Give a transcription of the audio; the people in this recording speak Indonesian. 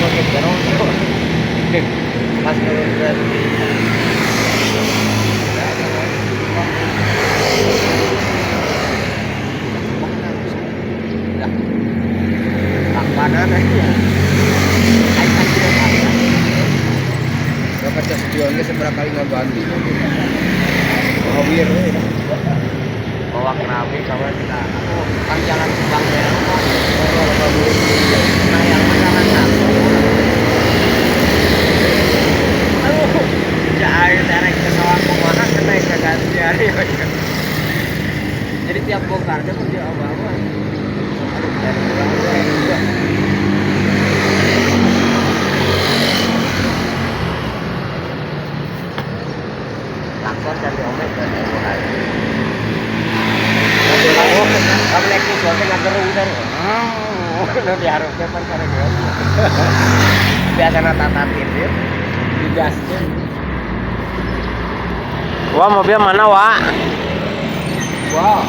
pakai gerosok. Pas turun berarti. Panan aja. Bapak cas pionnya seberapa kali ngebantu. Ngawir ya. Bawa kerabi kawan kita. Kan jangan pulang ya. Nah yang jangan satu. Aduh, jahit derek ke sawah kumaha kena ganti hari. Jadi tiap bongkarnya pun dia awal-awal. Aduh, dari pulang juga. Takut cari omek dan hari. Kamu naik motor nggak terusan. Nanti harus depan cara gue. Biasa natatin dia. Digasnya. Wah mobil mana Wak? Wah.